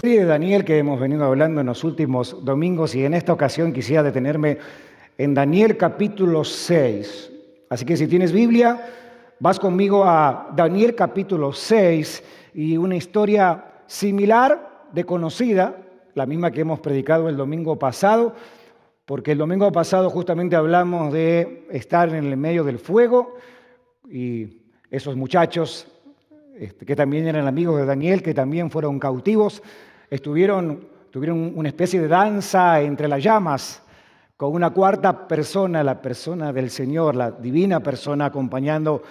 De Daniel que hemos venido hablando en los últimos domingos, y en esta ocasión quisiera detenerme en Daniel capítulo 6. Así que si tienes Biblia, vas conmigo a Daniel capítulo 6 y una historia similar de conocida, la misma que hemos predicado el domingo pasado, porque el domingo pasado justamente hablamos de estar en el medio del fuego y esos muchachos que también eran amigos de Daniel, que también fueron cautivos, tuvieron una especie de danza entre las llamas, con una cuarta persona, la persona del Señor, la divina persona, acompañando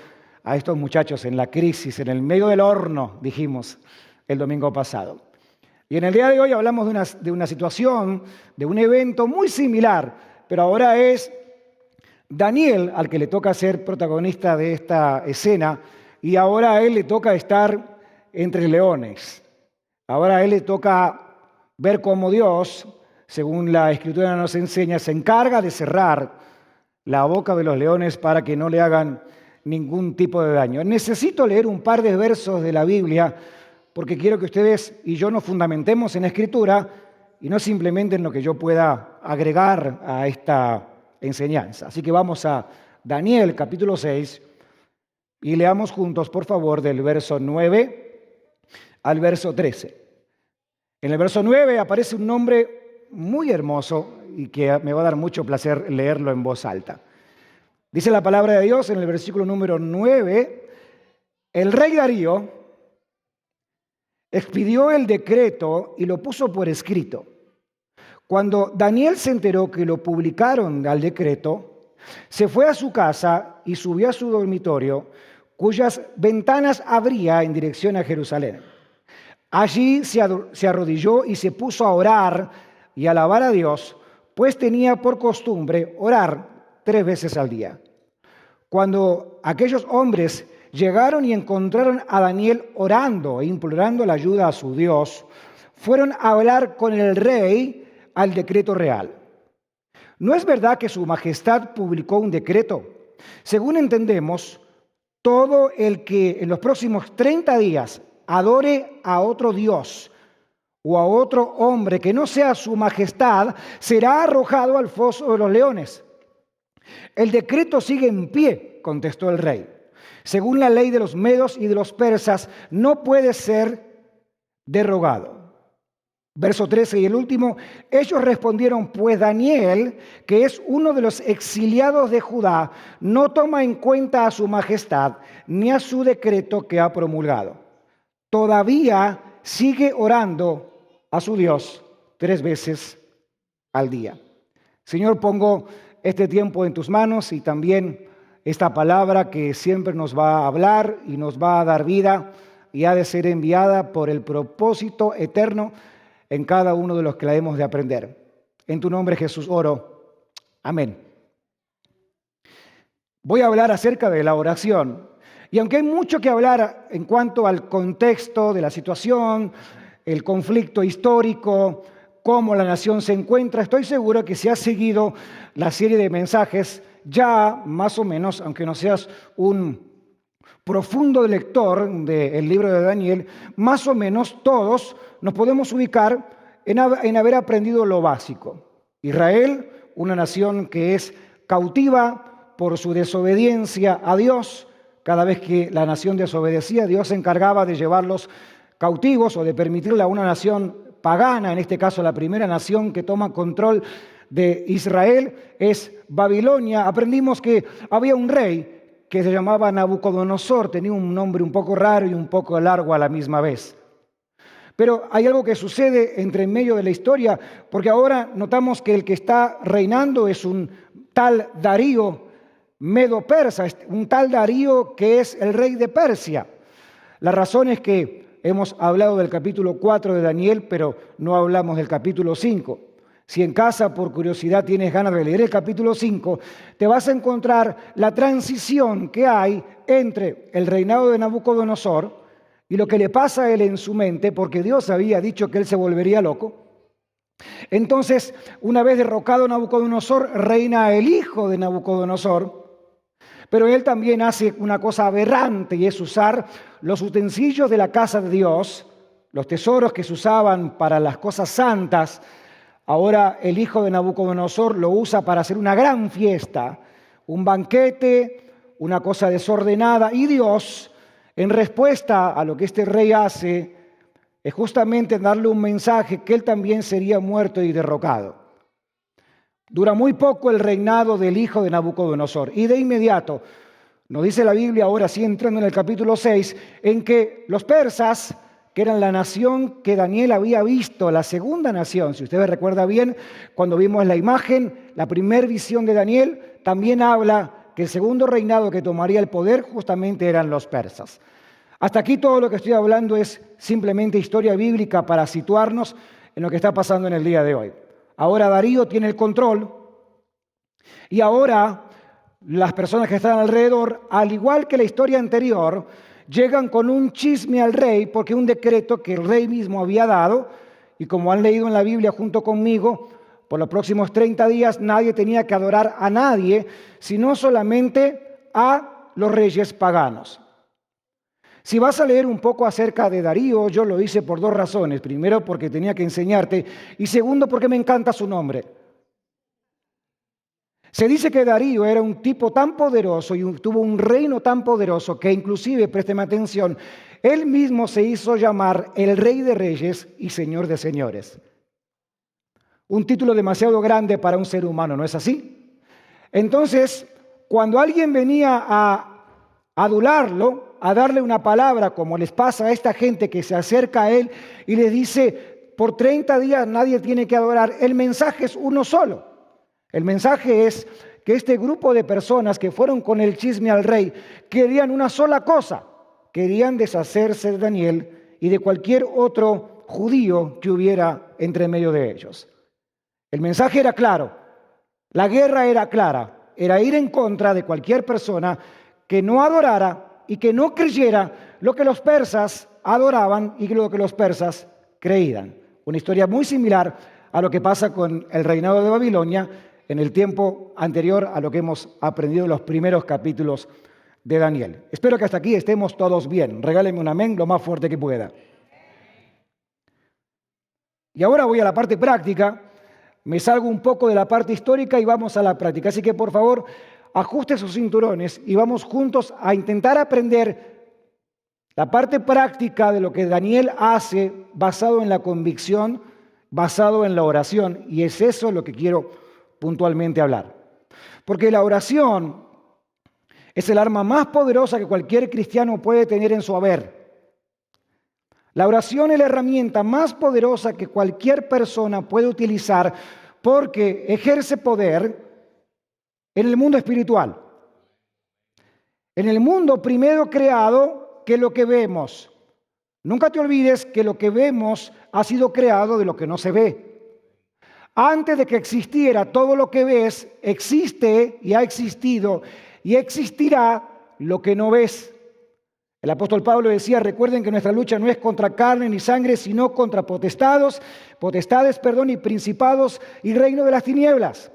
a estos muchachos en la crisis, en el medio del horno, dijimos el domingo pasado. Y en el día de hoy hablamos de una situación, de un evento muy similar, pero ahora es Daniel al que le toca ser protagonista de esta escena, y ahora a él le toca estar entre leones. Ahora a él le toca ver cómo Dios, según la Escritura nos enseña, se encarga de cerrar la boca de los leones para que no le hagan ningún tipo de daño. Necesito leer un par de versos de la Biblia porque quiero que ustedes y yo nos fundamentemos en la Escritura y no simplemente en lo que yo pueda agregar a esta enseñanza. Así que vamos a Daniel capítulo 6 y leamos juntos, por favor, del verso 9 al verso 13. En el verso 9 aparece un nombre muy hermoso y que me va a dar mucho placer leerlo en voz alta. Dice la palabra de Dios en el versículo número 9, el rey Darío expidió el decreto y lo puso por escrito. Cuando Daniel se enteró que lo publicaron al decreto, se fue a su casa y subió a su dormitorio, cuyas ventanas abría en dirección a Jerusalén. Allí se arrodilló y se puso a orar y alabar a Dios, pues tenía por costumbre orar 3 veces al día. Cuando aquellos hombres llegaron y encontraron a Daniel orando e implorando la ayuda a su Dios, fueron a hablar con el rey al decreto real. ¿No es verdad que su majestad publicó un decreto? Según entendemos, todo el que en los próximos 30 días adore a otro Dios o a otro hombre que no sea su majestad, será arrojado al foso de los leones. El decreto sigue en pie, contestó el rey. Según la ley de los medos y de los persas, no puede ser derogado. Verso 13 y el último, ellos respondieron, pues Daniel, que es uno de los exiliados de Judá, no toma en cuenta a su majestad ni a su decreto que ha promulgado. Todavía sigue orando a su Dios 3 veces al día. Señor, pongo este tiempo en tus manos y también esta palabra que siempre nos va a hablar y nos va a dar vida y ha de ser enviada por el propósito eterno en cada uno de los que la hemos de aprender. En tu nombre, Jesús, oro. Amén. Voy a hablar acerca de la oración. Y aunque hay mucho que hablar en cuanto al contexto de la situación, el conflicto histórico, cómo la nación se encuentra, estoy seguro que si has seguido la serie de mensajes, ya más o menos, aunque no seas un profundo lector del libro de Daniel, más o menos todos nos podemos ubicar en haber aprendido lo básico. Israel, una nación que es cautiva por su desobediencia a Dios. Cada vez que la nación desobedecía, Dios se encargaba de llevarlos cautivos o de permitirle a una nación pagana, en este caso la primera nación que toma control de Israel es Babilonia. Aprendimos que había un rey que se llamaba Nabucodonosor, tenía un nombre un poco raro y un poco largo a la misma vez. Pero hay algo que sucede entre en medio de la historia, porque ahora notamos que el que está reinando es un tal Darío Medo-Persa, un tal Darío que es el rey de Persia. La razón es que hemos hablado del capítulo 4 de Daniel, pero no hablamos del capítulo 5. Si en casa, por curiosidad, tienes ganas de leer el capítulo 5, te vas a encontrar la transición que hay entre el reinado de Nabucodonosor y lo que le pasa a él en su mente, porque Dios había dicho que él se volvería loco, Entonces, una vez derrocado Nabucodonosor, reina el hijo de Nabucodonosor, pero él también hace una cosa aberrante y es usar los utensilios de la casa de Dios, los tesoros que se usaban para las cosas santas. Ahora el hijo de Nabucodonosor lo usa para hacer una gran fiesta, un banquete, una cosa desordenada. Y Dios, en respuesta a lo que este rey hace, es justamente darle un mensaje que él también sería muerto y derrocado. Dura muy poco el reinado del hijo de Nabucodonosor. Y de inmediato, nos dice la Biblia, ahora sí entrando en el capítulo 6, en que los persas, que eran la nación que Daniel había visto, la segunda nación, si ustedes recuerdan bien, cuando vimos la imagen, la primera visión de Daniel, también habla que el segundo reinado que tomaría el poder justamente eran los persas. Hasta aquí todo lo que estoy hablando es simplemente historia bíblica para situarnos en lo que está pasando en el día de hoy. Ahora Darío tiene el control y ahora las personas que están alrededor, al igual que la historia anterior, llegan con un chisme al rey porque un decreto que el rey mismo había dado, y como han leído en la Biblia junto conmigo, por los próximos 30 días nadie tenía que adorar a nadie, sino solamente a los reyes paganos. Si vas a leer un poco acerca de Darío, yo lo hice por dos razones. Primero, porque tenía que enseñarte, y segundo, porque me encanta su nombre. Se dice que Darío era un tipo tan poderoso y tuvo un reino tan poderoso que inclusive, présteme atención, él mismo se hizo llamar el Rey de Reyes y Señor de Señores. Un título demasiado grande para un ser humano, ¿no es así? Entonces, cuando alguien venía a adularlo, a darle una palabra, como les pasa a esta gente que se acerca a él y le dice, por 30 días nadie tiene que adorar, el mensaje es uno solo. El mensaje es que este grupo de personas que fueron con el chisme al rey querían una sola cosa, querían deshacerse de Daniel y de cualquier otro judío que hubiera entre medio de ellos. El mensaje era claro, la guerra era clara, era ir en contra de cualquier persona que no adorara y que no creyera lo que los persas adoraban y lo que los persas creían. Una historia muy similar a lo que pasa con el reinado de Babilonia en el tiempo anterior a lo que hemos aprendido en los primeros capítulos de Daniel. Espero que hasta aquí estemos todos bien. Regálenme un amén lo más fuerte que pueda. Y ahora voy a la parte práctica. Me salgo un poco de la parte histórica y vamos a la práctica. Así que por favor, ajuste sus cinturones y vamos juntos a intentar aprender la parte práctica de lo que Daniel hace basado en la convicción, basado en la oración. Y es eso lo que quiero puntualmente hablar. Porque la oración es el arma más poderosa que cualquier cristiano puede tener en su haber. La oración es la herramienta más poderosa que cualquier persona puede utilizar porque ejerce poder en el mundo espiritual. En el mundo primero creado que lo que vemos. Nunca te olvides que lo que vemos ha sido creado de lo que no se ve. Antes de que existiera todo lo que ves, existe y ha existido y existirá lo que no ves. El apóstol Pablo decía, recuerden que nuestra lucha no es contra carne ni sangre, sino contra potestades, y principados y reino de las tinieblas.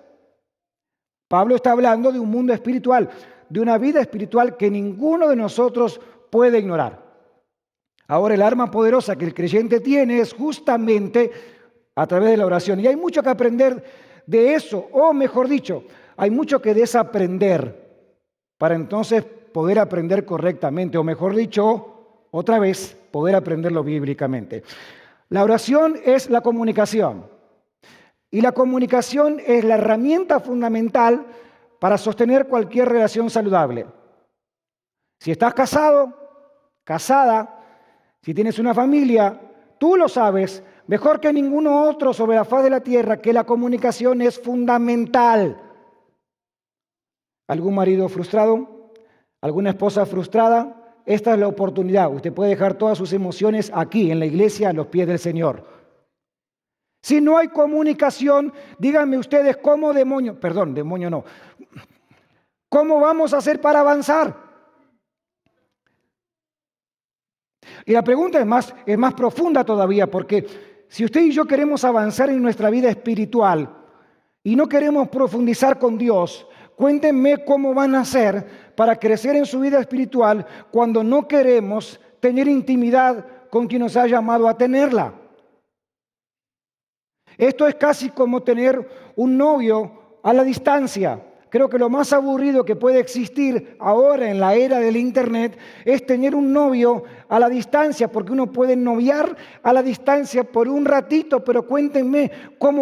Pablo está hablando de un mundo espiritual, de una vida espiritual que ninguno de nosotros puede ignorar. Ahora, el arma poderosa que el creyente tiene es justamente a través de la oración. Y hay mucho que aprender de eso, o mejor dicho, hay mucho que desaprender para entonces poder aprender correctamente, o mejor dicho, otra vez, poder aprenderlo bíblicamente. La oración es la comunicación. Y la comunicación es la herramienta fundamental para sostener cualquier relación saludable. Si estás casado, casada, si tienes una familia, tú lo sabes mejor que ninguno otro sobre la faz de la tierra que la comunicación es fundamental. ¿Algún marido frustrado? ¿Alguna esposa frustrada? Esta es la oportunidad. Usted puede dejar todas sus emociones aquí, en la iglesia, a los pies del Señor. Si no hay comunicación, díganme ustedes cómo ¿cómo vamos a hacer para avanzar? Y la pregunta es más profunda todavía, porque si usted y yo queremos avanzar en nuestra vida espiritual y no queremos profundizar con Dios, cuéntenme cómo van a hacer para crecer en su vida espiritual cuando no queremos tener intimidad con quien nos ha llamado a tenerla. Esto es casi como tener un novio a la distancia. Creo que lo más aburrido que puede existir ahora en la era del Internet es tener un novio a la distancia, porque uno puede noviar a la distancia por un ratito, pero cuéntenme,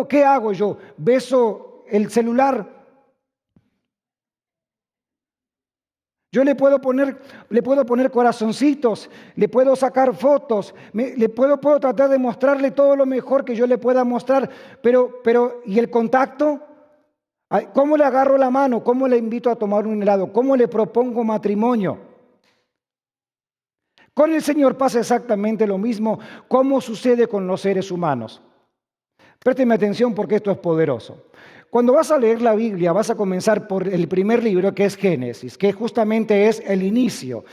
¿qué hago yo? ¿Beso el celular? Yo le puedo poner corazoncitos, le puedo sacar fotos, puedo tratar de mostrarle todo lo mejor que yo le pueda mostrar, pero ¿y el contacto? ¿Cómo le agarro la mano? ¿Cómo le invito a tomar un helado? ¿Cómo le propongo matrimonio? Con el Señor pasa exactamente lo mismo. ¿Cómo sucede con los seres humanos? Présteme atención porque esto es poderoso. Cuando vas a leer la Biblia, vas a comenzar por el primer libro, que es Génesis, que justamente es el inicio,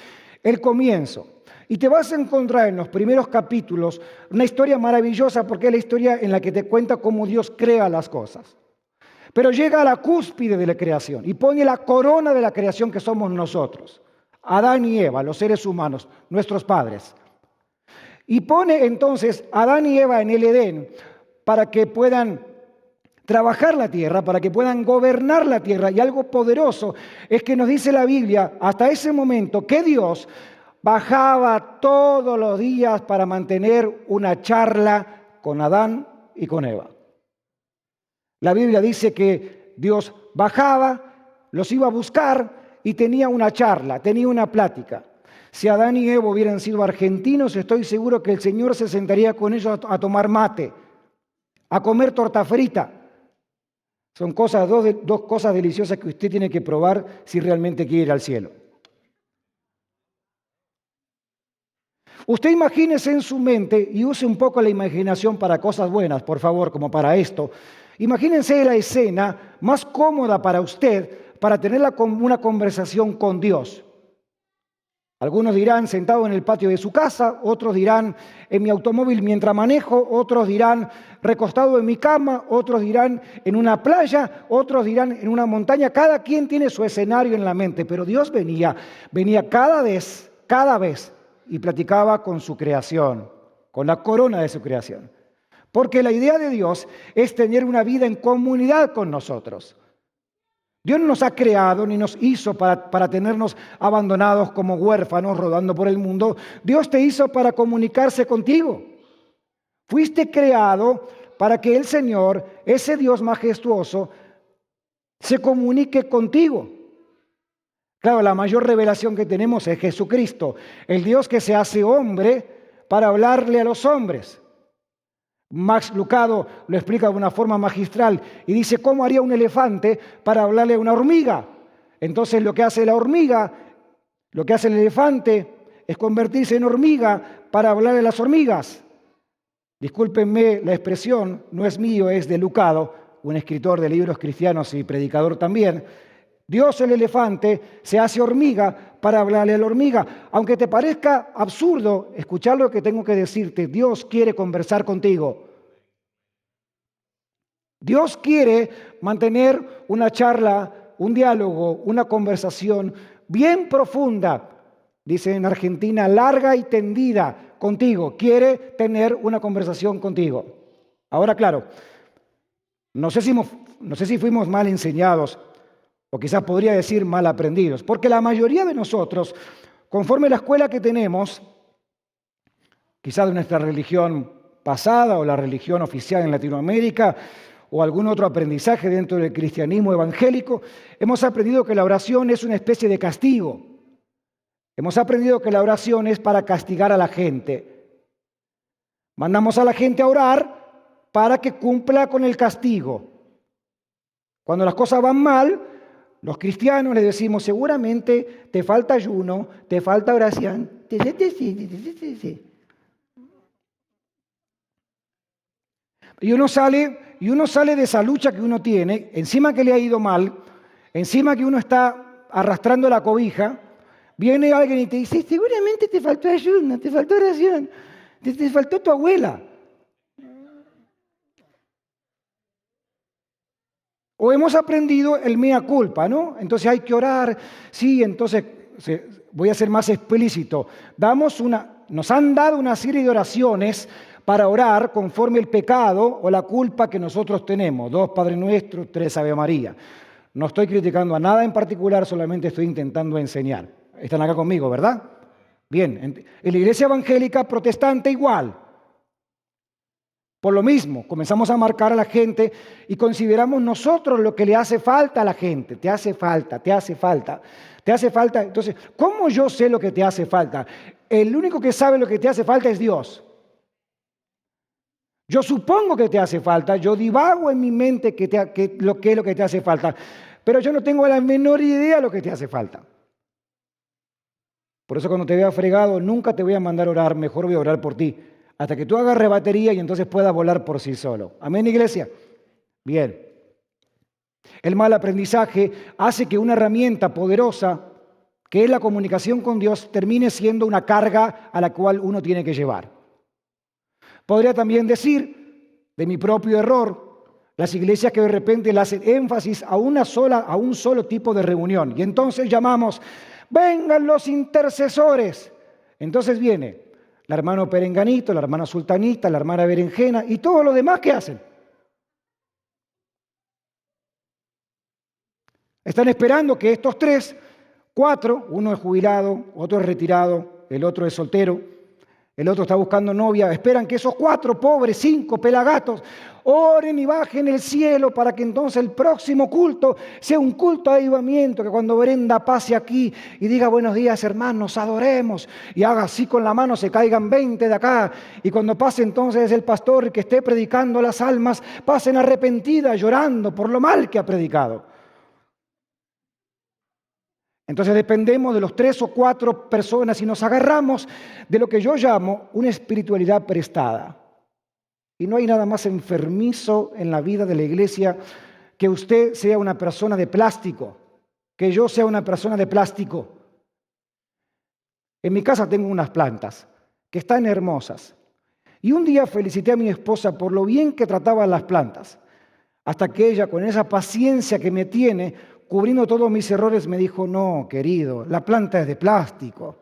el comienzo. Y te vas a encontrar en los primeros capítulos una historia maravillosa, porque es la historia en la que te cuenta cómo Dios crea las cosas. Pero llega a la cúspide de la creación y pone la corona de la creación, que somos nosotros, Adán y Eva, los seres humanos, nuestros padres. Y pone entonces a Adán y Eva en el Edén para que puedan trabajar la tierra, para que puedan gobernar la tierra. Y algo poderoso es que nos dice la Biblia, hasta ese momento, que Dios bajaba todos los días para mantener una charla con Adán y con Eva. La Biblia dice que Dios bajaba, los iba a buscar y tenía una charla, tenía una plática. Si Adán y Eva hubieran sido argentinos, estoy seguro que el Señor se sentaría con ellos a tomar mate, a comer torta frita. Son dos cosas deliciosas que usted tiene que probar si realmente quiere ir al cielo. Usted imagínese en su mente y use un poco la imaginación para cosas buenas, por favor, como para esto. Imagínense la escena más cómoda para usted para tener una conversación con Dios. Algunos dirán sentado en el patio de su casa, otros dirán en mi automóvil mientras manejo, otros dirán recostado en mi cama, otros dirán en una playa, otros dirán en una montaña. Cada quien tiene su escenario en la mente, pero Dios venía cada vez, y platicaba con su creación, con la corona de su creación. Porque la idea de Dios es tener una vida en comunidad con nosotros. Dios no nos ha creado ni nos hizo para tenernos abandonados como huérfanos rodando por el mundo. Dios te hizo para comunicarse contigo. Fuiste creado para que el Señor, ese Dios majestuoso, se comunique contigo. Claro, la mayor revelación que tenemos es Jesucristo, el Dios que se hace hombre para hablarle a los hombres. Max Lucado lo explica de una forma magistral y dice, ¿cómo haría un elefante para hablarle a una hormiga? Entonces lo que hace el elefante es convertirse en hormiga para hablarle a las hormigas. Discúlpenme la expresión, no es mío, es de Lucado, un escritor de libros cristianos y predicador también. Dios, el elefante, se hace hormiga para hablarle a la hormiga. Aunque te parezca absurdo escuchar lo que tengo que decirte, Dios quiere conversar contigo. Dios quiere mantener una charla, un diálogo, una conversación bien profunda. Dice en Argentina, larga y tendida contigo. Quiere tener una conversación contigo. Ahora, claro, no sé si fuimos mal enseñados, o quizás podría decir mal aprendidos, porque la mayoría de nosotros, conforme la escuela que tenemos, quizás de nuestra religión pasada o la religión oficial en Latinoamérica, o algún otro aprendizaje dentro del cristianismo evangélico, hemos aprendido que la oración es una especie de castigo. Hemos aprendido que la oración es para castigar a la gente. Mandamos a la gente a orar para que cumpla con el castigo. Cuando las cosas van mal, los cristianos les decimos, seguramente te falta ayuno, te falta oración. Y uno sale de esa lucha que uno tiene, encima que le ha ido mal, encima que uno está arrastrando la cobija, viene alguien y te dice, seguramente te faltó ayuno, te faltó oración, te faltó tu abuela. O hemos aprendido el mea culpa, ¿no? Entonces hay que orar. Sí, entonces voy a ser más explícito. Nos han dado una serie de oraciones para orar conforme el pecado o la culpa que nosotros tenemos. 2 Padre Nuestro, 3 Ave María. No estoy criticando a nada en particular, solamente estoy intentando enseñar. Están acá conmigo, ¿verdad? Bien, en la iglesia evangélica protestante igual. Por lo mismo, comenzamos a marcar a la gente y consideramos nosotros lo que le hace falta a la gente. Te hace falta, te hace falta, te hace falta. Entonces, ¿cómo yo sé lo que te hace falta? El único que sabe lo que te hace falta es Dios. Yo supongo que te hace falta, yo divago en mi mente lo que es lo que te hace falta, pero yo no tengo la menor idea de lo que te hace falta. Por eso cuando te vea fregado, nunca te voy a mandar a orar, mejor voy a orar por ti, hasta que tú agarres batería y entonces puedas volar por sí solo. ¿Amén, iglesia? Bien. El mal aprendizaje hace que una herramienta poderosa, que es la comunicación con Dios, termine siendo una carga a la cual uno tiene que llevar. Podría también decir, de mi propio error, las iglesias que de repente le hacen énfasis a un solo tipo de reunión. Y entonces llamamos, vengan los intercesores. Entonces viene la hermana Perenganito, la hermana Sultanita, la hermana Berenjena y todos los demás, ¿qué hacen? Están esperando que estos 3, 4, uno es jubilado, otro es retirado, el otro es soltero, el otro está buscando novia, esperan que esos 4 pobres, 5 pelagatos, oren y bajen el cielo para que entonces el próximo culto sea un culto de avivamiento, que cuando Brenda pase aquí y diga buenos días hermanos, adoremos, y haga así con la mano, se caigan 20 de acá, y cuando pase entonces el pastor que esté predicando las almas, pasen arrepentidas, llorando por lo mal que ha predicado. Entonces dependemos de los 3 o 4 personas y nos agarramos de lo que yo llamo una espiritualidad prestada. Y no hay nada más enfermizo en la vida de la iglesia que usted sea una persona de plástico, que yo sea una persona de plástico. En mi casa tengo unas plantas que están hermosas. Y un día felicité a mi esposa por lo bien que trataba las plantas, hasta que ella, con esa paciencia que me tiene, cubriendo todos mis errores, me dijo, no, querido, la planta es de plástico.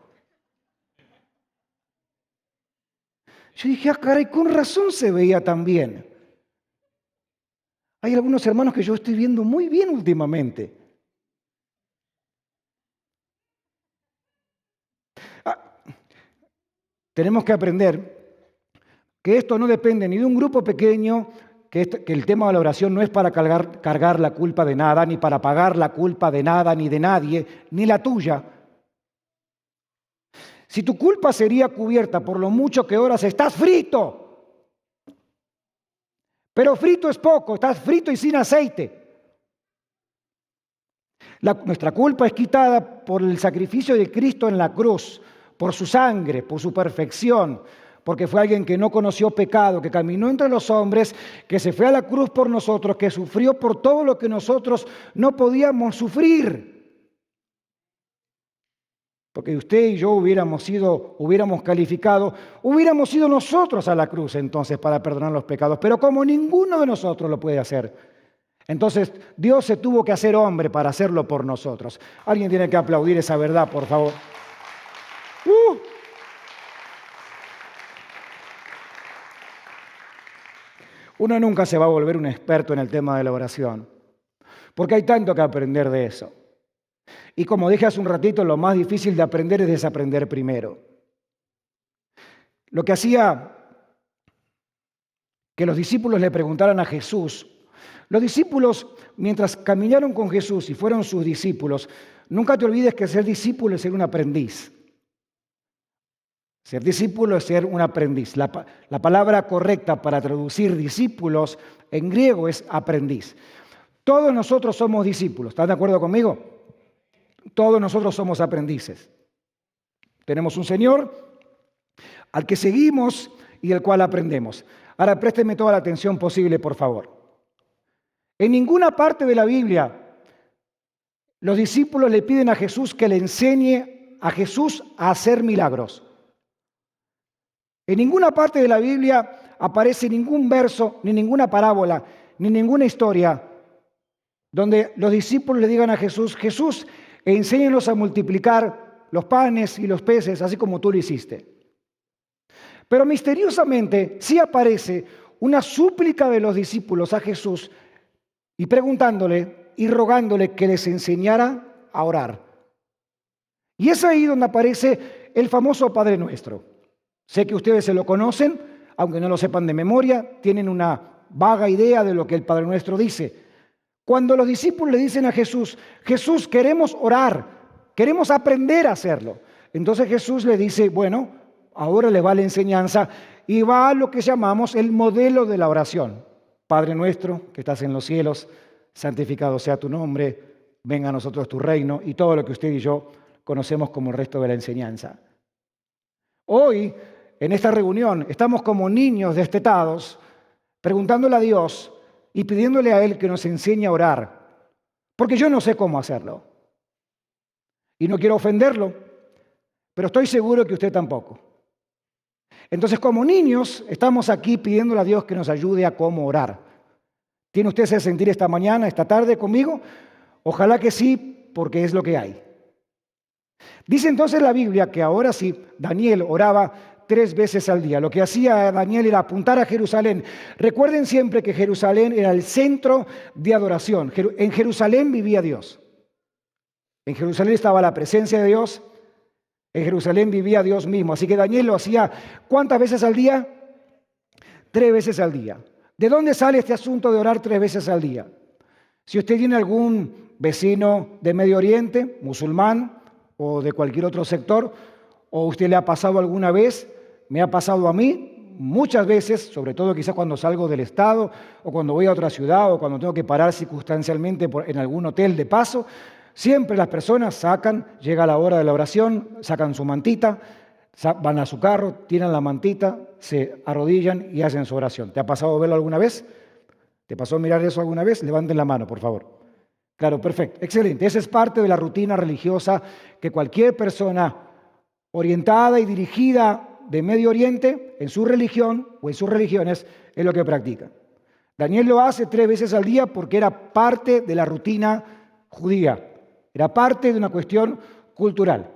Yo dije, caray, con razón se veía tan bien. Hay algunos hermanos que yo estoy viendo muy bien últimamente. Tenemos que aprender que esto no depende ni de un grupo pequeño, que el tema de la oración no es para cargar la culpa de nada, ni para pagar la culpa de nada, ni de nadie, ni la tuya. Si tu culpa sería cubierta por lo mucho que oras, estás frito. Pero frito es poco, estás frito y sin aceite. Nuestra culpa es quitada por el sacrificio de Cristo en la cruz, por su sangre, por su perfección, porque fue alguien que no conoció pecado, que caminó entre los hombres, que se fue a la cruz por nosotros, que sufrió por todo lo que nosotros no podíamos sufrir. Porque usted y yo hubiéramos calificado, hubiéramos ido nosotros a la cruz entonces para perdonar los pecados, pero como ninguno de nosotros lo puede hacer, entonces Dios se tuvo que hacer hombre para hacerlo por nosotros. Alguien tiene que aplaudir esa verdad, por favor. Uno nunca se va a volver un experto en el tema de la oración, porque hay tanto que aprender de eso. Y como dije hace un ratito, lo más difícil de aprender es desaprender primero. Lo que hacía que los discípulos le preguntaran a Jesús, los discípulos, mientras caminaron con Jesús y fueron sus discípulos, nunca te olvides que ser discípulo es ser un aprendiz. Ser discípulo es ser un aprendiz. La palabra correcta para traducir discípulos en griego es aprendiz. Todos nosotros somos discípulos, ¿están de acuerdo conmigo? Todos nosotros somos aprendices. Tenemos un Señor al que seguimos y del cual aprendemos. Ahora présteme toda la atención posible, por favor. En ninguna parte de la Biblia los discípulos le piden a Jesús que le enseñe a Jesús a hacer milagros. En ninguna parte de la Biblia aparece ningún verso, ni ninguna parábola, ni ninguna historia donde los discípulos le digan a Jesús, Jesús, enséñanos a multiplicar los panes y los peces, así como tú lo hiciste. Pero misteriosamente sí aparece una súplica de los discípulos a Jesús y preguntándole y rogándole que les enseñara a orar. Y es ahí donde aparece el famoso Padre Nuestro. Sé que ustedes se lo conocen, aunque no lo sepan de memoria, tienen una vaga idea de lo que el Padre Nuestro dice. Cuando los discípulos le dicen a Jesús, Jesús, queremos orar, queremos aprender a hacerlo. Entonces Jesús le dice, bueno, ahora le va la enseñanza y va a lo que llamamos el modelo de la oración. Padre nuestro que estás en los cielos, santificado sea tu nombre, venga a nosotros tu reino y todo lo que usted y yo conocemos como el resto de la enseñanza. Hoy, en esta reunión, estamos como niños destetados, preguntándole a Dios y pidiéndole a Él que nos enseñe a orar, porque yo no sé cómo hacerlo. Y no quiero ofenderlo, pero estoy seguro que usted tampoco. Entonces, como niños, estamos aquí pidiéndole a Dios que nos ayude a cómo orar. ¿Tiene usted ese sentir esta mañana, esta tarde conmigo? Ojalá que sí, porque es lo que hay. Dice entonces la Biblia que ahora sí, Daniel oraba 3 veces al día. Lo que hacía Daniel era apuntar a Jerusalén. Recuerden siempre que Jerusalén era el centro de adoración. En Jerusalén vivía Dios. En Jerusalén estaba la presencia de Dios. En Jerusalén vivía Dios mismo. Así que Daniel lo hacía, ¿cuántas veces al día? 3 veces al día. ¿De dónde sale este asunto de orar 3 veces al día? Si usted tiene algún vecino de Medio Oriente, musulmán o de cualquier otro sector, o usted le ha pasado alguna vez, me ha pasado a mí muchas veces, sobre todo quizás cuando salgo del estado o cuando voy a otra ciudad o cuando tengo que parar circunstancialmente en algún hotel de paso, siempre las personas llega la hora de la oración, sacan su mantita, van a su carro, tiran la mantita, se arrodillan y hacen su oración. ¿Te ha pasado verlo alguna vez? ¿Te pasó mirar eso alguna vez? Levanten la mano, por favor. Claro, perfecto, excelente. Esa es parte de la rutina religiosa que cualquier persona orientada y dirigida de Medio Oriente, en su religión o en sus religiones, es lo que practica. Daniel lo hace 3 veces al día porque era parte de la rutina judía, era parte de una cuestión cultural.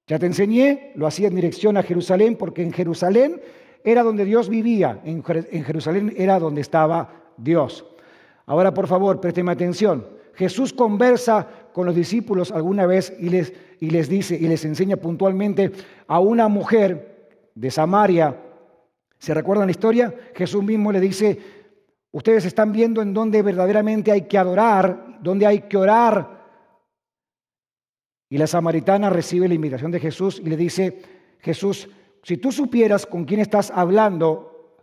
Ya te enseñé, lo hacía en dirección a Jerusalén porque en Jerusalén era donde Dios vivía, en Jerusalén era donde estaba Dios. Ahora, por favor, présteme atención. Jesús conversa con los discípulos alguna vez y les dice y les enseña puntualmente a una mujer de Samaria. ¿Se recuerdan la historia? Jesús mismo le dice, ustedes están viendo en dónde verdaderamente hay que adorar, dónde hay que orar. Y la samaritana recibe la invitación de Jesús y le dice, Jesús, si tú supieras con quién estás hablando,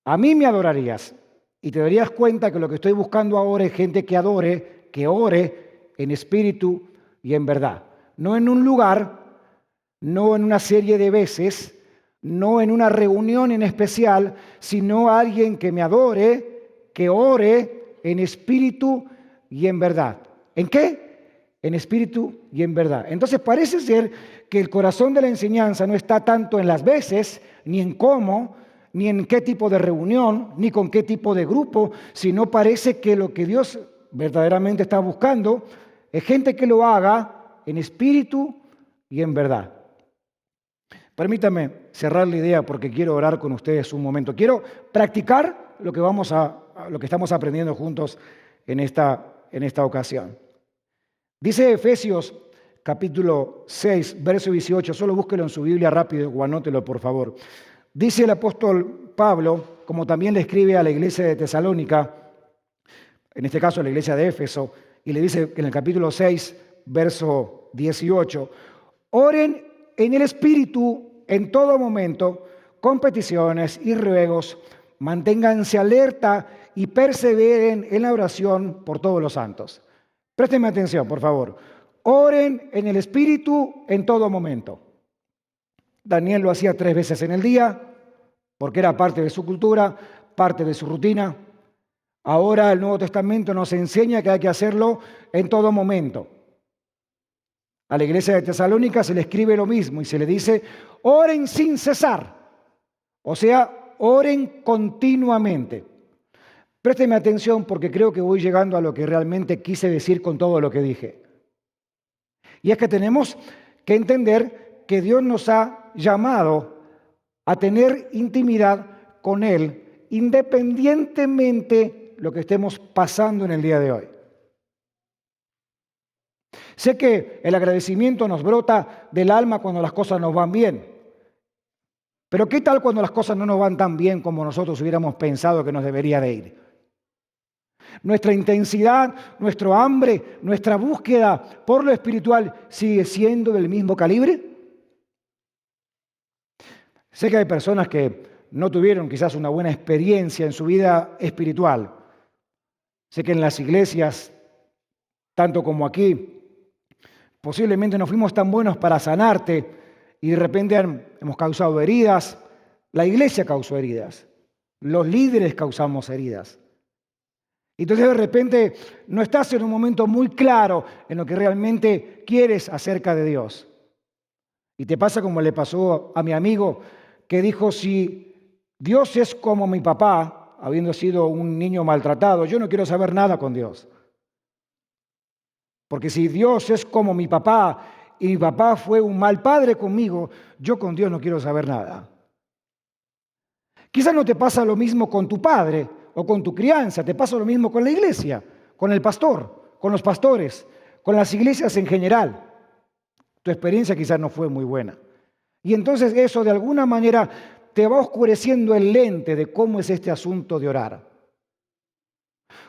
a mí me adorarías. Y te darías cuenta que lo que estoy buscando ahora es gente que adore, que ore en espíritu y en verdad. No en un lugar, no en una serie de veces, no en una reunión en especial, sino alguien que me adore, que ore en espíritu y en verdad. ¿En qué? En espíritu y en verdad. Entonces parece ser que el corazón de la enseñanza no está tanto en las veces, ni en cómo, ni en qué tipo de reunión, ni con qué tipo de grupo, sino parece que lo que Dios verdaderamente está buscando es gente que lo haga en espíritu y en verdad. Permítame cerrar la idea porque quiero orar con ustedes un momento. Quiero practicar lo que estamos aprendiendo juntos en esta ocasión. Dice Efesios capítulo 6, verso 18, solo búsquelo en su Biblia rápido o anótelo por favor. Dice el apóstol Pablo, como también le escribe a la iglesia de Tesalónica, en este caso a la iglesia de Éfeso, y le dice en el capítulo 6, verso 18, oren en el Espíritu en todo momento, con peticiones y ruegos, manténganse alerta y perseveren en la oración por todos los santos. Préstenme atención, por favor. Oren en el Espíritu en todo momento. Daniel lo hacía 3 veces en el día, porque era parte de su cultura, parte de su rutina. Ahora el Nuevo Testamento nos enseña que hay que hacerlo en todo momento. A la iglesia de Tesalónica se le escribe lo mismo y se le dice, oren sin cesar. O sea, oren continuamente. Présteme atención porque creo que voy llegando a lo que realmente quise decir con todo lo que dije. Y es que tenemos que entender que Dios nos ha llamado a tener intimidad con Él, independientemente de lo que estemos pasando en el día de hoy. Sé que el agradecimiento nos brota del alma cuando las cosas nos van bien. Pero ¿qué tal cuando las cosas no nos van tan bien como nosotros hubiéramos pensado que nos debería de ir? Nuestra intensidad, nuestro hambre, nuestra búsqueda por lo espiritual sigue siendo del mismo calibre. Sé que hay personas que no tuvieron quizás una buena experiencia en su vida espiritual. Sé que en las iglesias, tanto como aquí, posiblemente no fuimos tan buenos para sanarte y de repente hemos causado heridas. La iglesia causó heridas. Los líderes causamos heridas. Entonces de repente no estás en un momento muy claro en lo que realmente quieres acerca de Dios. Y te pasa como le pasó a mi amigo que dijo, si Dios es como mi papá, habiendo sido un niño maltratado, yo no quiero saber nada con Dios. Porque si Dios es como mi papá y mi papá fue un mal padre conmigo, yo con Dios no quiero saber nada. Quizás no te pasa lo mismo con tu padre o con tu crianza, te pasa lo mismo con la iglesia, con el pastor, con los pastores, con las iglesias en general. Tu experiencia quizás no fue muy buena. Y entonces eso de alguna manera te va oscureciendo el lente de cómo es este asunto de orar.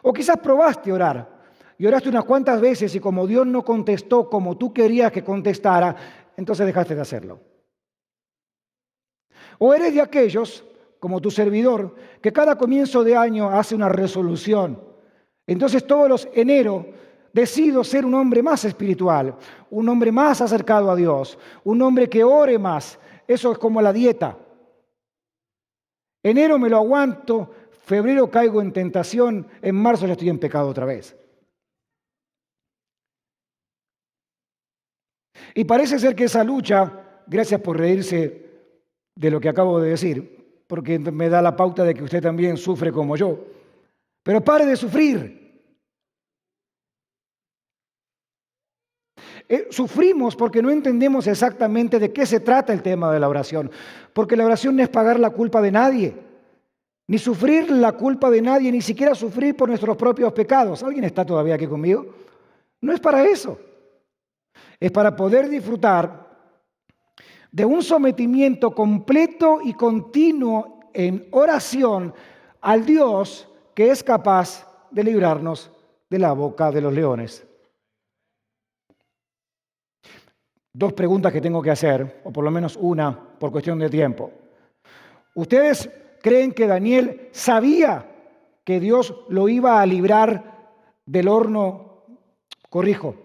O quizás probaste orar y oraste unas cuantas veces y como Dios no contestó como tú querías que contestara, entonces dejaste de hacerlo. O eres de aquellos, como tu servidor, que cada comienzo de año hace una resolución. Entonces todos los enero decido ser un hombre más espiritual, un hombre más acercado a Dios, un hombre que ore más. Eso es como la dieta. Enero me lo aguanto, febrero caigo en tentación, en marzo ya estoy en pecado otra vez. Y parece ser que esa lucha, gracias por reírse de lo que acabo de decir, porque me da la pauta de que usted también sufre como yo. Pero pare de sufrir. Sufrimos porque no entendemos exactamente de qué se trata el tema de la oración. Porque la oración no es pagar la culpa de nadie, ni sufrir la culpa de nadie, ni siquiera sufrir por nuestros propios pecados. ¿Alguien está todavía aquí conmigo? No es para eso. Es para poder disfrutar de un sometimiento completo y continuo en oración al Dios que es capaz de librarnos de la boca de los leones. Dos preguntas que tengo que hacer, o por lo menos una por cuestión de tiempo. ¿Ustedes creen que Daniel sabía que Dios lo iba a librar del horno? Corrijo,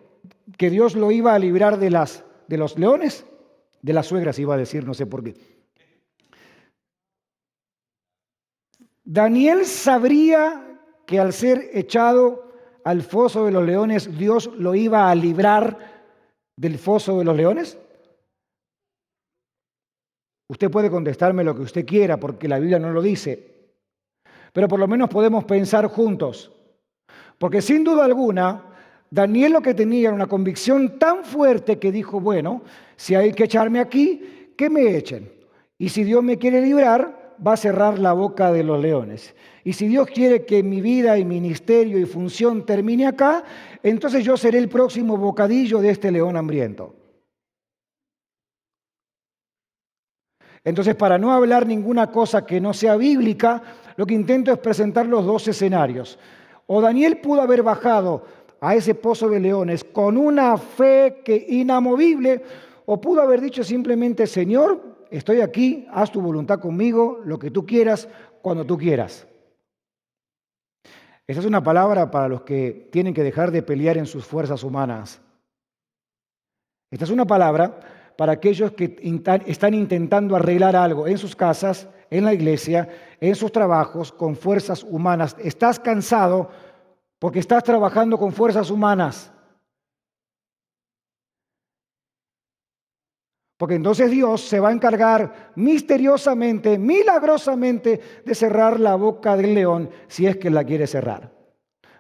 que Dios lo iba a librar de los leones, de las suegras iba a decir, no sé por qué. Daniel sabría que al ser echado al foso de los leones, Dios lo iba a librar del foso de los leones. Usted puede contestarme lo que usted quiera porque la Biblia no lo dice, pero por lo menos podemos pensar juntos, porque sin duda alguna Daniel lo que tenía era una convicción tan fuerte que dijo, bueno, si hay que echarme aquí, que me echen. Y si Dios me quiere librar, va a cerrar la boca de los leones. Y si Dios quiere que mi vida y ministerio y función termine acá, entonces yo seré el próximo bocadillo de este león hambriento. Entonces, para no hablar ninguna cosa que no sea bíblica, lo que intento es presentar los dos escenarios. O Daniel pudo haber bajado a ese pozo de leones con una fe inamovible, o pudo haber dicho simplemente, Señor, estoy aquí, haz tu voluntad conmigo, lo que tú quieras, cuando tú quieras. Esa es una palabra para los que tienen que dejar de pelear en sus fuerzas humanas. Esta es una palabra para aquellos que están intentando arreglar algo en sus casas, en la iglesia, en sus trabajos, con fuerzas humanas. Estás cansado porque estás trabajando con fuerzas humanas. Porque entonces Dios se va a encargar misteriosamente, milagrosamente, de cerrar la boca del león si es que la quiere cerrar.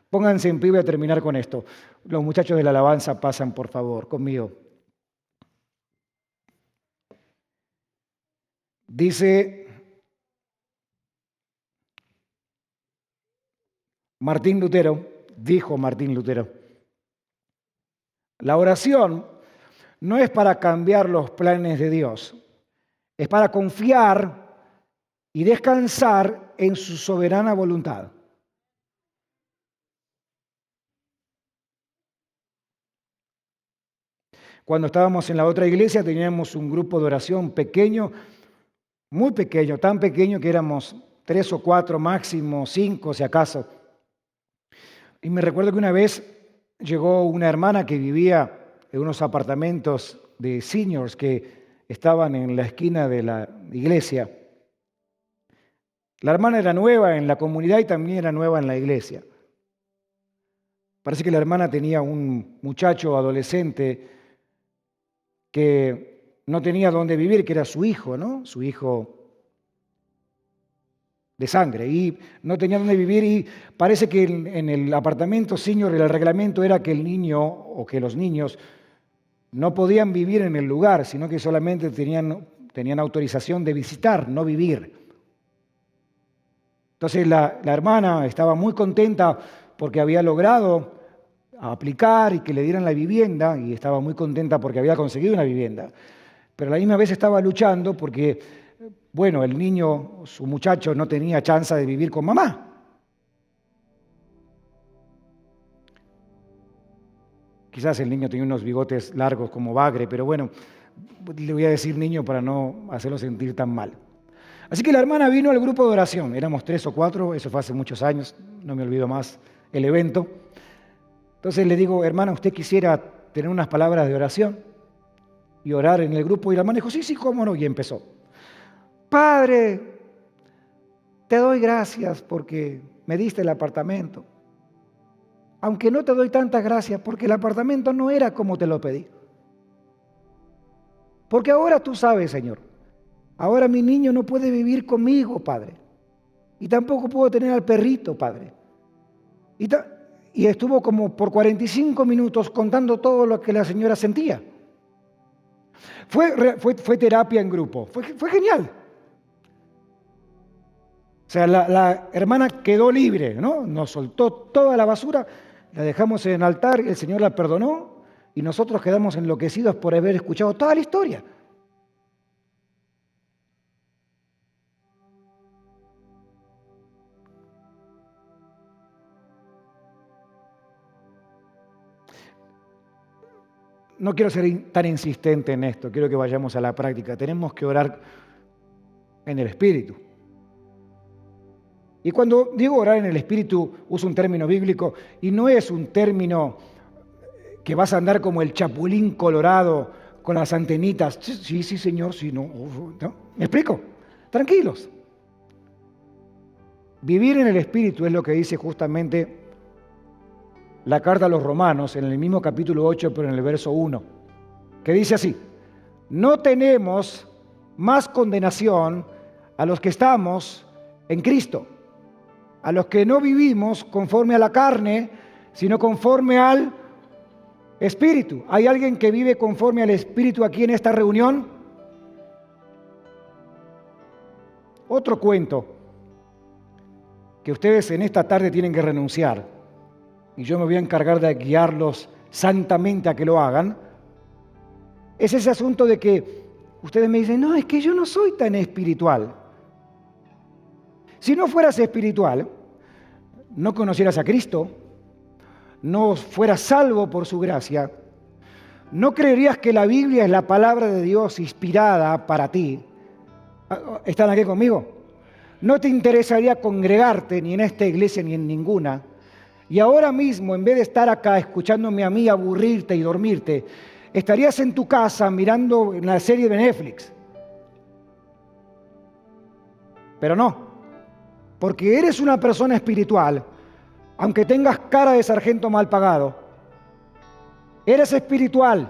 Pónganse en pie, voy a terminar con esto. Los muchachos de la alabanza pasan, por favor, conmigo. Dice Martín Lutero, dijo Martín Lutero, la oración no es para cambiar los planes de Dios, es para confiar y descansar en su soberana voluntad. Cuando estábamos en la otra iglesia teníamos un grupo de oración pequeño, muy pequeño, tan pequeño que éramos 3 o 4, máximo 5 si acaso. Y me recuerdo que una vez llegó una hermana que vivía en unos apartamentos de seniors que estaban en la esquina de la iglesia. La hermana era nueva en la comunidad y también era nueva en la iglesia. Parece que la hermana tenía un muchacho adolescente que no tenía dónde vivir, que era su hijo, ¿no? Su hijo de sangre, y no tenía dónde vivir, y parece que en el apartamento senior el reglamento era que el niño o que los niños no podían vivir en el lugar, sino que solamente tenían autorización de visitar, no vivir. Entonces la hermana estaba muy contenta porque había logrado aplicar y que le dieran la vivienda, y estaba muy contenta porque había conseguido una vivienda. Pero a la misma vez estaba luchando porque, bueno, el niño, su muchacho, no tenía chance de vivir con mamá. Quizás el niño tenía unos bigotes largos como bagre, pero bueno, le voy a decir niño para no hacerlo sentir tan mal. Así que la hermana vino al grupo de oración, éramos 3 o 4, eso fue hace muchos años, no me olvido más el evento. Entonces le digo, hermana, ¿usted quisiera tener unas palabras de oración y orar en el grupo? Y la hermana dijo, sí, cómo no, y empezó. Padre, te doy gracias porque me diste el apartamento. Aunque no te doy tantas gracias porque el apartamento no era como te lo pedí. Porque ahora tú sabes, Señor, ahora mi niño no puede vivir conmigo, Padre. Y tampoco puedo tener al perrito, Padre. Y estuvo como por 45 minutos contando todo lo que la señora sentía. Fue terapia en grupo, fue genial. O sea, la hermana quedó libre, ¿no? Nos soltó toda la basura, la dejamos en el altar, el Señor la perdonó y nosotros quedamos enloquecidos por haber escuchado toda la historia. No quiero ser tan insistente en esto, quiero que vayamos a la práctica. Tenemos que orar en el Espíritu. Y cuando digo orar en el Espíritu, uso un término bíblico y no es un término que vas a andar como el chapulín colorado con las antenitas. Sí, Señor, sí, no. ¿Me explico? Tranquilos. Vivir en el Espíritu es lo que dice justamente la carta a los Romanos, en el mismo capítulo 8, pero en el verso 1, que dice así, no tenemos más condenación a los que estamos en Cristo, a los que no vivimos conforme a la carne, sino conforme al Espíritu. ¿Hay alguien que vive conforme al Espíritu aquí en esta reunión? Otro cuento que ustedes en esta tarde tienen que renunciar, y yo me voy a encargar de guiarlos santamente a que lo hagan, es ese asunto de que ustedes me dicen, no, es que yo no soy tan espiritual. Si no fueras espiritual, no conocieras a Cristo, no fueras salvo por su gracia, no creerías que la Biblia es la palabra de Dios inspirada para ti. ¿Están aquí conmigo? No te interesaría congregarte ni en esta iglesia ni en ninguna. Y ahora mismo, en vez de estar acá escuchándome a mí aburrirte y dormirte, estarías en tu casa mirando una serie de Netflix. Pero no, porque eres una persona espiritual, aunque tengas cara de sargento mal pagado. Eres espiritual.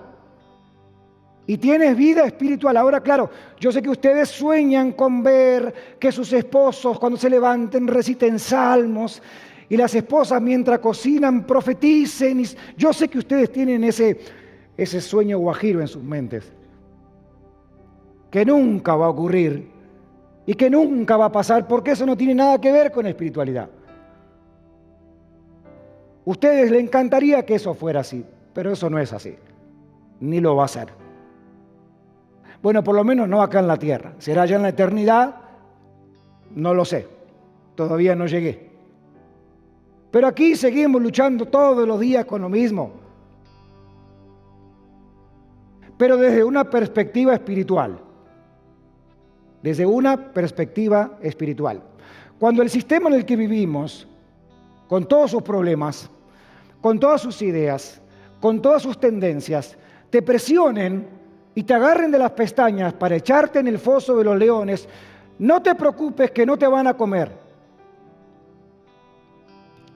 y tienes vida espiritual. Ahora, claro, yo sé que ustedes sueñan con ver que sus esposos cuando se levanten reciten salmos y las esposas mientras cocinan profeticen. Yo sé que ustedes tienen ese sueño guajiro en sus mentes, que nunca va a ocurrir y que nunca va a pasar, porque eso no tiene nada que ver con espiritualidad. Ustedes les encantaría que eso fuera así, pero eso no es así, ni lo va a ser. Bueno, por lo menos no acá en la tierra. ¿Será allá en la eternidad? No lo sé. Todavía no llegué. Pero aquí seguimos luchando todos los días con lo mismo. Pero desde una perspectiva espiritual. Desde una perspectiva espiritual. Cuando el sistema en el que vivimos, con todos sus problemas, con todas sus ideas, con todas sus tendencias, te presionen y te agarren de las pestañas para echarte en el foso de los leones, no te preocupes que no te van a comer.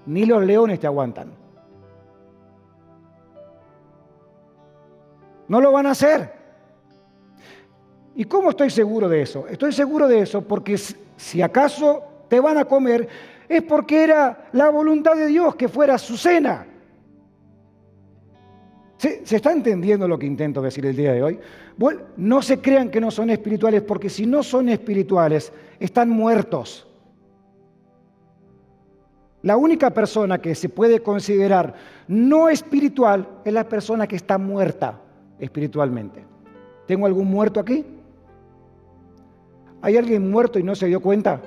Ni los leones te aguantan. No lo van a hacer. ¿Y cómo estoy seguro de eso? Estoy seguro de eso porque si acaso te van a comer, es porque era la voluntad de Dios que fuera su cena. ¿Se está entendiendo lo que intento decir el día de hoy? Bueno, no se crean que no son espirituales, porque si no son espirituales, están muertos. La única persona que se puede considerar no espiritual es la persona que está muerta espiritualmente. ¿Tengo algún muerto aquí? ¿Hay alguien muerto y no se dio cuenta?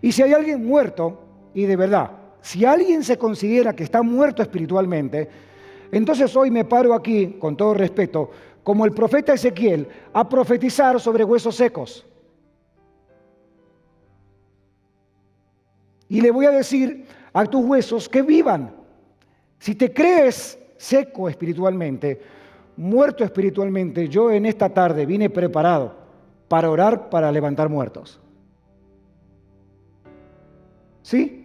Y si hay alguien muerto, y de verdad, si alguien se considera que está muerto espiritualmente, entonces hoy me paro aquí, con todo respeto, como el profeta Ezequiel, a profetizar sobre huesos secos. Y le voy a decir a tus huesos que vivan. Si te crees seco espiritualmente, muerto espiritualmente, yo en esta tarde vine preparado para orar, para levantar muertos. ¿Sí?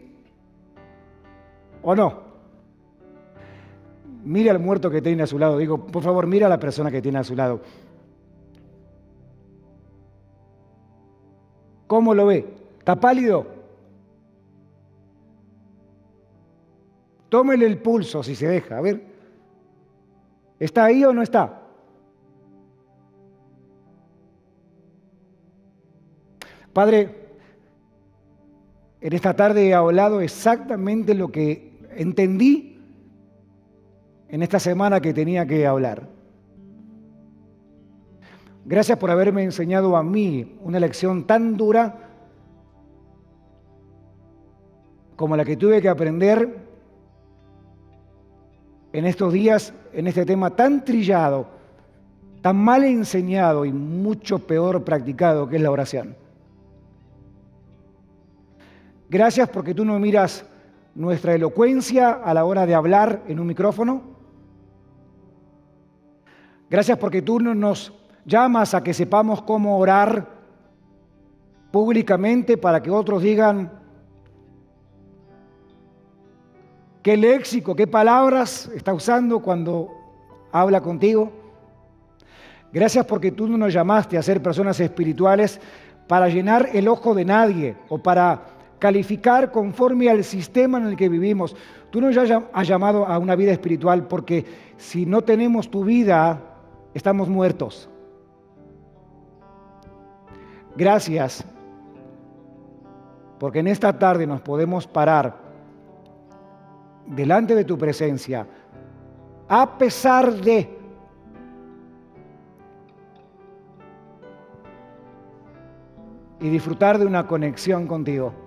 ¿O no? Mira al muerto que tiene a su lado. Digo, por favor, mira a la persona que tiene a su lado. ¿Cómo lo ve? ¿Está pálido? Tómele el pulso si se deja. A ver. ¿Está ahí o no está? Padre, en esta tarde he hablado exactamente lo que entendí en esta semana que tenía que hablar. Gracias por haberme enseñado a mí una lección tan dura como la que tuve que aprender en estos días, en este tema tan trillado, tan mal enseñado y mucho peor practicado, que es la oración. Gracias porque tú no miras nuestra elocuencia a la hora de hablar en un micrófono. Gracias porque tú no nos llamas a que sepamos cómo orar públicamente para que otros digan qué léxico, qué palabras está usando cuando habla contigo. Gracias porque tú no nos llamaste a ser personas espirituales para llenar el ojo de nadie o para calificar conforme al sistema en el que vivimos. Tú nos has llamado a una vida espiritual porque si no tenemos tu vida, estamos muertos. Gracias, porque en esta tarde nos podemos parar delante de tu presencia, a pesar de y disfrutar de una conexión contigo.